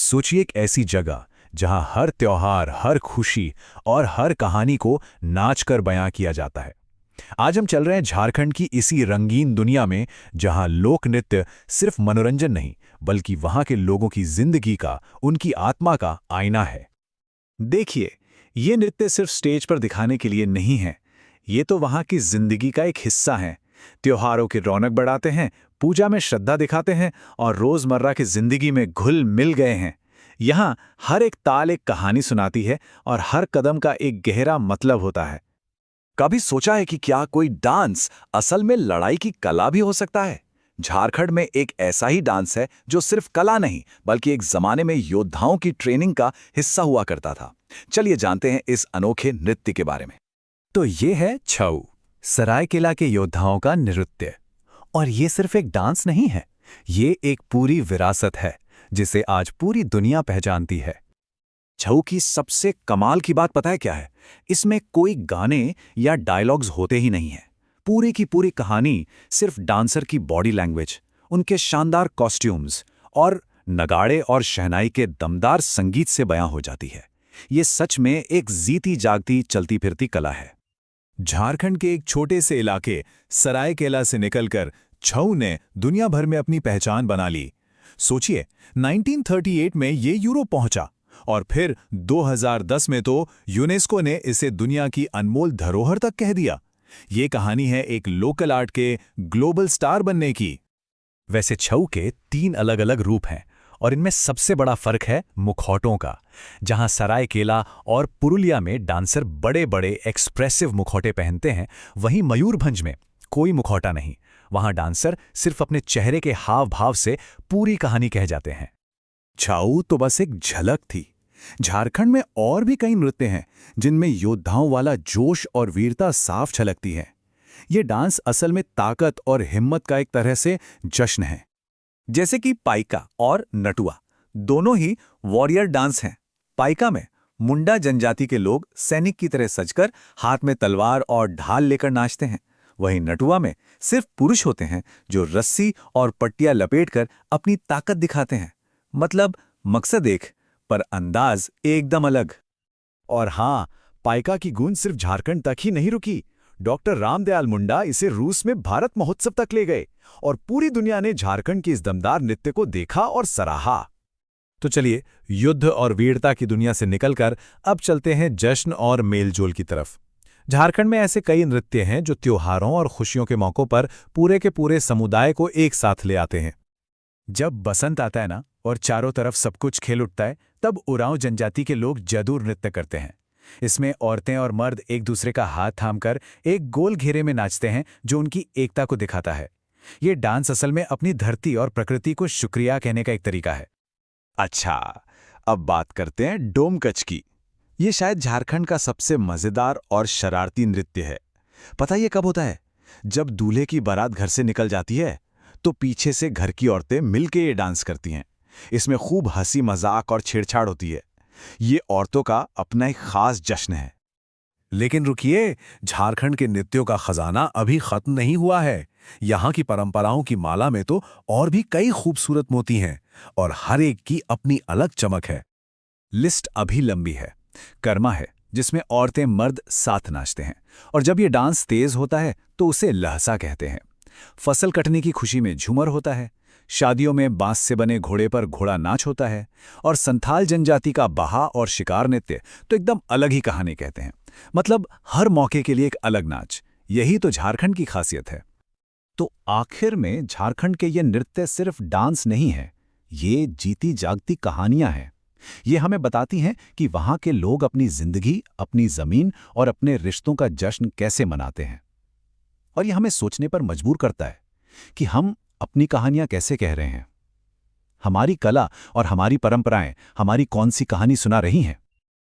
सोचिए एक ऐसी जगह जहां हर त्योहार, हर खुशी और हर कहानी को नाच कर बयां किया जाता है। आज हम चल रहे हैं झारखंड की इसी रंगीन दुनिया में, जहां लोक नृत्य सिर्फ मनोरंजन नहीं, बल्कि वहां के लोगों की जिंदगी का, उनकी आत्मा का आईना है। देखिए, ये नृत्य सिर्फ स्टेज पर दिखाने के लिए नहीं है, ये तो वहां की जिंदगी का एक हिस्सा है। त्योहारों की रौनक बढ़ाते हैं, पूजा में श्रद्धा दिखाते हैं और रोजमर्रा की जिंदगी में घुल मिल गए हैं। यहाँ हर एक ताल एक कहानी सुनाती है और हर कदम का एक गहरा मतलब होता है। कभी सोचा है कि क्या कोई डांस असल में लड़ाई की कला भी हो सकता है? झारखंड में एक ऐसा ही डांस है जो सिर्फ कला नहीं, बल्कि एक जमाने में योद्धाओं की ट्रेनिंग का हिस्सा हुआ करता था। चलिए जानते हैं इस अनोखे नृत्य के बारे में। तो ये है छऊ, सरायकेला के योद्धाओं का नृत्य। और ये सिर्फ एक डांस नहीं है, ये एक पूरी विरासत है जिसे आज पूरी दुनिया पहचानती है। छऊ की सबसे कमाल की बात पता है क्या है? इसमें कोई गाने या डायलॉग्स होते ही नहीं है। पूरी की पूरी कहानी सिर्फ डांसर की बॉडी लैंग्वेज, उनके शानदार कॉस्ट्यूम्स और नगाड़े और शहनाई के दमदार संगीत से बयां हो जाती है। ये सच में एक जीती जागती चलती फिरती कला है। झारखंड के एक छोटे से इलाके सरायकेला से निकलकर छऊ ने दुनिया भर में अपनी पहचान बना ली। सोचिए, 1938 में ये यूरोप पहुंचा और फिर 2010 में तो यूनेस्को ने इसे दुनिया की अनमोल धरोहर तक कह दिया। ये कहानी है एक लोकल आर्ट के ग्लोबल स्टार बनने की। वैसे छऊ के 3 अलग अलग रूप हैं और इनमें सबसे बड़ा फर्क है मुखौटों का। जहां सरायकेला और पुरुलिया में डांसर बड़े बड़े एक्सप्रेसिव मुखौटे पहनते हैं, वहीं मयूरभंज में कोई मुखौटा नहीं। वहां डांसर सिर्फ अपने चेहरे के हाव भाव से पूरी कहानी कह जाते हैं। छऊ तो बस एक झलक थी। झारखंड में और भी कई नृत्य हैं जिनमें योद्धाओं वाला जोश और वीरता साफ झलकती है। ये डांस असल में ताकत और हिम्मत का एक तरह से जश्न है। जैसे कि पाइका और नटुआ दोनों ही वॉरियर डांस हैं। पाइका में मुंडा जनजाति के लोग सैनिक की तरह सजकर हाथ में तलवार और ढाल लेकर नाचते हैं। वहीं नटुआ में सिर्फ पुरुष होते हैं जो रस्सी और पट्टियां लपेटकर अपनी ताकत दिखाते हैं। मतलब मकसद एक, पर अंदाज एकदम अलग। और हाँ, पाइका की गूंज सिर्फ झारखंड तक ही नहीं रुकी। डॉक्टर रामदयाल मुंडा इसे रूस में भारत महोत्सव तक ले गए और पूरी दुनिया ने झारखंड के इस दमदार नृत्य को देखा और सराहा। तो चलिए, युद्ध और वीरता की दुनिया से निकलकर अब चलते हैं जश्न और मेलजोल की तरफ। झारखंड में ऐसे कई नृत्य हैं जो त्योहारों और खुशियों के मौकों पर पूरे के पूरे समुदाय को एक साथ ले आते हैं। जब बसंत आता है ना और चारों तरफ सब कुछ खेल उठता है, तब उरांव जनजाति के लोग जदूर नृत्य करते हैं। इसमें औरतें और मर्द एक दूसरे का हाथ थामकर एक गोल घेरे में नाचते हैं, जो उनकी एकता को दिखाता है। ये डांस असल में अपनी धरती और प्रकृति को शुक्रिया कहने का एक तरीका है। अच्छा, अब बात करते हैं डोमकच की। ये शायद झारखंड का सबसे मजेदार और शरारती नृत्य है। पता ये कब होता है? जब दूल्हे की बारात घर से निकल जाती है तो पीछे से घर की औरतें मिलकर ये डांस करती हैं। इसमें खूब हंसी मजाक और छेड़छाड़ होती है। ये औरतों का अपना एक खास जश्न है। लेकिन रुकिए, झारखंड के नृत्यों का खजाना अभी खत्म नहीं हुआ है। यहाँ की परंपराओं की माला में तो और भी कई खूबसूरत मोती हैं और हर एक की अपनी अलग चमक है। लिस्ट अभी लंबी है। कर्मा है, जिसमें औरतें मर्द साथ नाचते हैं और जब ये डांस तेज होता है तो उसे लहसा कहते हैं। फसल कटने की खुशी में झूमर होता है। शादियों में बांस से बने घोड़े पर घोड़ा नाच होता है। और संथाल जनजाति का बहा और शिकार नृत्य तो एकदम अलग ही कहानी कहते हैं। मतलब हर मौके के लिए एक अलग नाच। यही तो झारखंड की खासियत है। तो आखिर में झारखंड के ये नृत्य सिर्फ डांस नहीं है, ये जीती जागती कहानियां हैं। ये हमें बताती हैं कि वहां के लोग अपनी जिंदगी, अपनी जमीन और अपने रिश्तों का जश्न कैसे मनाते हैं। और ये हमें सोचने पर मजबूर करता है कि हम अपनी कहानियां कैसे कह रहे हैं। हमारी कला और हमारी परंपराएं हमारी कौन सी कहानी सुना रही हैं।